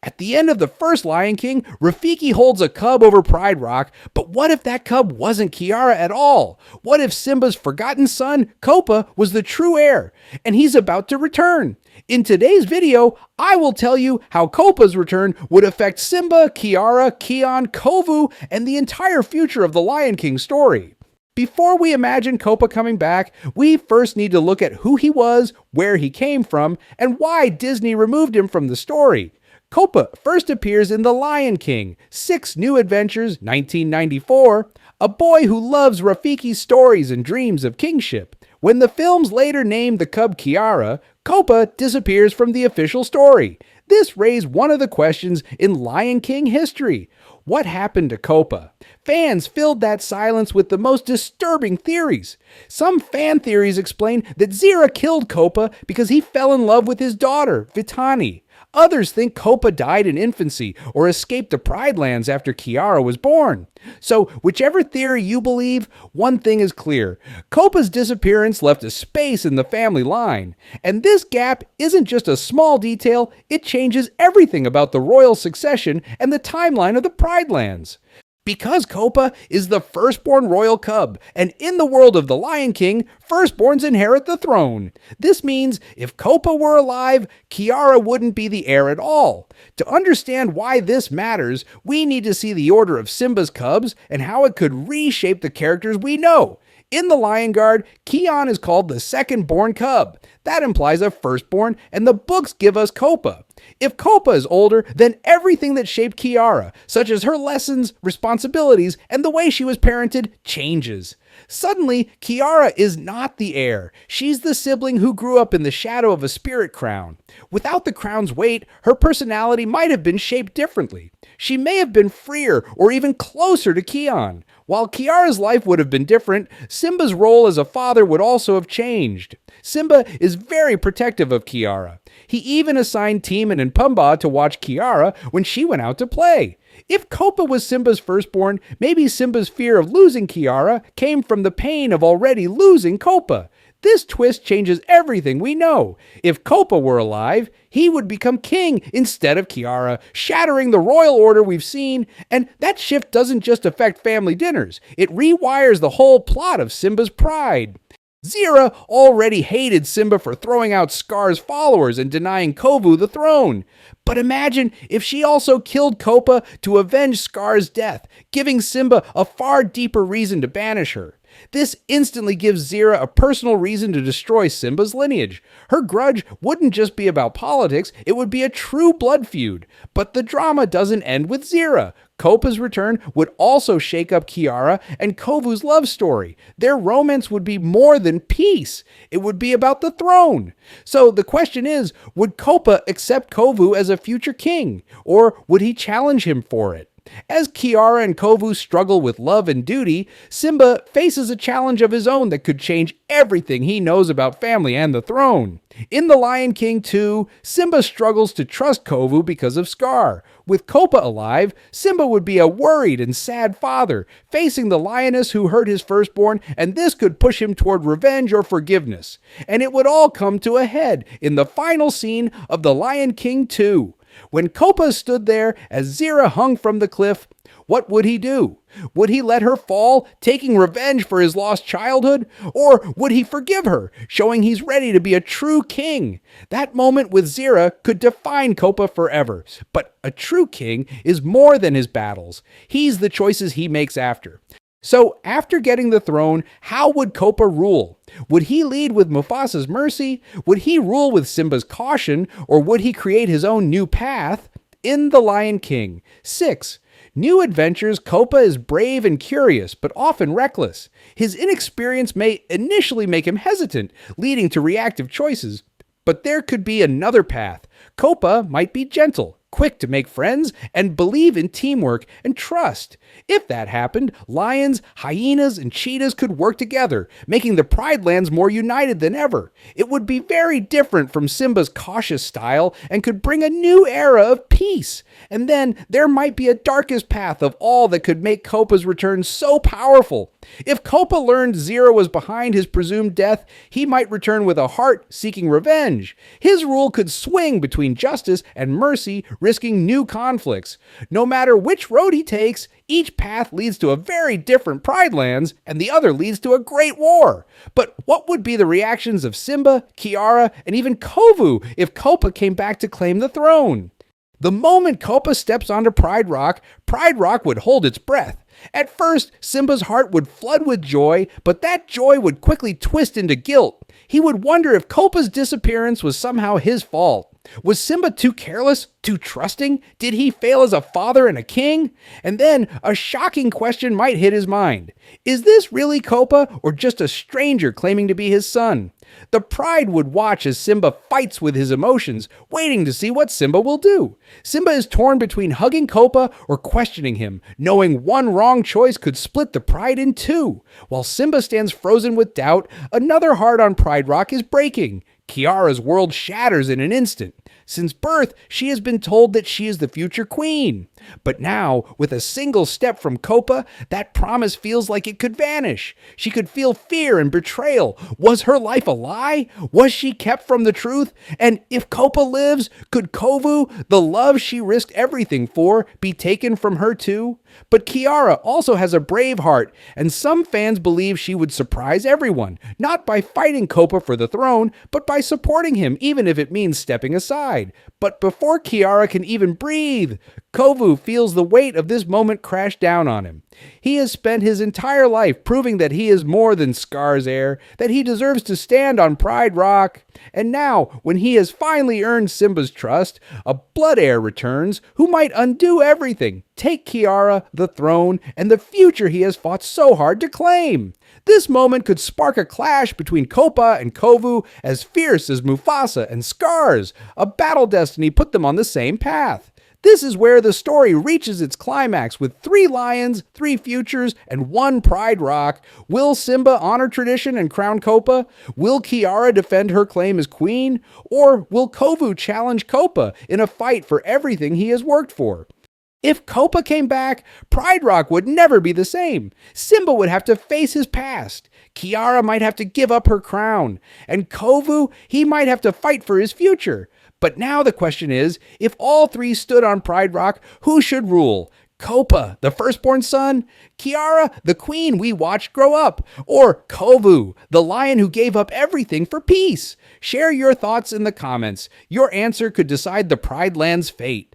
At the end of the first Lion King, Rafiki holds a cub over Pride Rock, but what if that cub wasn't Kiara at all? What if Simba's forgotten son, Kopa, was the true heir, and he's about to return? In today's video, I will tell you how Kopa's return would affect Simba, Kiara, Kion, Kovu, and the entire future of the Lion King story. Before we imagine Kopa coming back, we first need to look at who he was, where he came from, and why Disney removed him from the story. Kopa first appears in The Lion King, 6 New Adventures, 1994, a boy who loves Rafiki's stories and dreams of kingship. When the films later named the cub Kiara, Kopa disappears from the official story. This raised one of the questions in Lion King history. What happened to Kopa? Fans filled that silence with the most disturbing theories. Some fan theories explain that Zira killed Kopa because he fell in love with his daughter, Vitani. Others think Kopa died in infancy or escaped the Pride Lands after Kiara was born. So, whichever theory you believe, one thing is clear. Kopa's disappearance left a space in the family line. And this gap isn't just a small detail, it changes everything about the royal succession and the timeline of the Pride Lands. Because Kopa is the firstborn royal cub, and in the world of The Lion King, firstborns inherit the throne. This means if Kopa were alive, Kiara wouldn't be the heir at all. To understand why this matters, we need to see the order of Simba's cubs and how it could reshape the characters we know. In the Lion Guard, Kion is called the second-born cub. That implies a firstborn, and the books give us Kopa. If Kopa is older, then everything that shaped Kiara, such as her lessons, responsibilities, and the way she was parented, changes. Suddenly, Kiara is not the heir. She's the sibling who grew up in the shadow of a spirit crown. Without the crown's weight, her personality might have been shaped differently. She may have been freer or even closer to Kion. While Kiara's life would have been different, Simba's role as a father would also have changed. Simba is very protective of Kiara. He even assigned Timon and Pumbaa to watch Kiara when she went out to play. If Kopa was Simba's firstborn, maybe Simba's fear of losing Kiara came from the pain of already losing Kopa. This twist changes everything we know. If Kopa were alive, he would become king instead of Kiara, shattering the royal order we've seen, and that shift doesn't just affect family dinners, it rewires the whole plot of Simba's pride. Zira already hated Simba for throwing out Scar's followers and denying Kovu the throne. But imagine if she also killed Kopa to avenge Scar's death, giving Simba a far deeper reason to banish her. This instantly gives Zira a personal reason to destroy Simba's lineage. Her grudge wouldn't just be about politics, it would be a true blood feud. But the drama doesn't end with Zira. Kopa's return would also shake up Kiara and Kovu's love story. Their romance would be more than peace. It would be about the throne. So the question is, would Kopa accept Kovu as a future king? Or would he challenge him for it? As Kiara and Kovu struggle with love and duty, Simba faces a challenge of his own that could change everything he knows about family and the throne. In The Lion King 2, Simba struggles to trust Kovu because of Scar. With Kopa alive, Simba would be a worried and sad father, facing the lioness who hurt his firstborn, and this could push him toward revenge or forgiveness. And it would all come to a head in the final scene of The Lion King 2. When Kopa stood there as Zira hung from the cliff, what would he do? Would he let her fall, taking revenge for his lost childhood? Or would he forgive her, showing he's ready to be a true king? That moment with Zira could define Kopa forever. But a true king is more than his battles. He's the choices he makes after. So, after getting the throne, how would Kopa rule? Would he lead with Mufasa's mercy? Would he rule with Simba's caution? Or would he create his own new path? In The Lion King 6 New Adventures, Kopa is brave and curious, but often reckless. His inexperience may initially make him hesitant, leading to reactive choices. But there could be another path. Kopa might be gentle, quick to make friends, and believe in teamwork and trust. If that happened, lions, hyenas, and cheetahs could work together, making the Pride Lands more united than ever. It would be very different from Simba's cautious style and could bring a new era of peace. And then there might be a darkest path of all that could make Kopa's return so powerful. If Kopa learned Zira was behind his presumed death, he might return with a heart seeking revenge. His rule could swing between justice and mercy, risking new conflicts. No matter which road he takes, each path leads to a very different Pride Lands, and the other leads to a great war. But what would be the reactions of Simba, Kiara, and even Kovu if Kopa came back to claim the throne? The moment Kopa steps onto Pride Rock would hold its breath. At first, Simba's heart would flood with joy, but that joy would quickly twist into guilt. He would wonder if Kopa's disappearance was somehow his fault. Was Simba too careless, too trusting? Did he fail as a father and a king? And then a shocking question might hit his mind. Is this really Kopa or just a stranger claiming to be his son? The Pride would watch as Simba fights with his emotions, waiting to see what Simba will do. Simba is torn between hugging Kopa or questioning him, knowing one wrong choice could split the Pride in two. While Simba stands frozen with doubt, another heart on Pride Rock is breaking. Kiara's world shatters in an instant. Since birth, she has been told that she is the future queen. But now, with a single step from Kopa, that promise feels like it could vanish. She could feel fear and betrayal. Was her life a lie? Was she kept from the truth? And if Kopa lives, could Kovu, the love she risked everything for, be taken from her too? But Kiara also has a brave heart, and some fans believe she would surprise everyone, not by fighting Kopa for the throne, but by supporting him, even if it means stepping aside. But before Kiara can even breathe, Kovu feels the weight of this moment crash down on him. He has spent his entire life proving that he is more than Scar's heir, that he deserves to stand on Pride Rock. And now, when he has finally earned Simba's trust, a blood heir returns who might undo everything, take Kiara, the throne, and the future he has fought so hard to claim. This moment could spark a clash between Kopa and Kovu as fierce as Mufasa and Scar's. A battle destiny put them on the same path. This is where the story reaches its climax with 3 lions, 3 futures, and 1 Pride Rock. Will Simba honor tradition and crown Kopa? Will Kiara defend her claim as queen? Or will Kovu challenge Kopa in a fight for everything he has worked for? If Kopa came back, Pride Rock would never be the same. Simba would have to face his past. Kiara might have to give up her crown. And Kovu, he might have to fight for his future. But now the question is, if all 3 stood on Pride Rock, who should rule? Kopa, the firstborn son? Kiara, the queen we watched grow up? Or Kovu, the lion who gave up everything for peace? Share your thoughts in the comments. Your answer could decide the Pride Land's fate.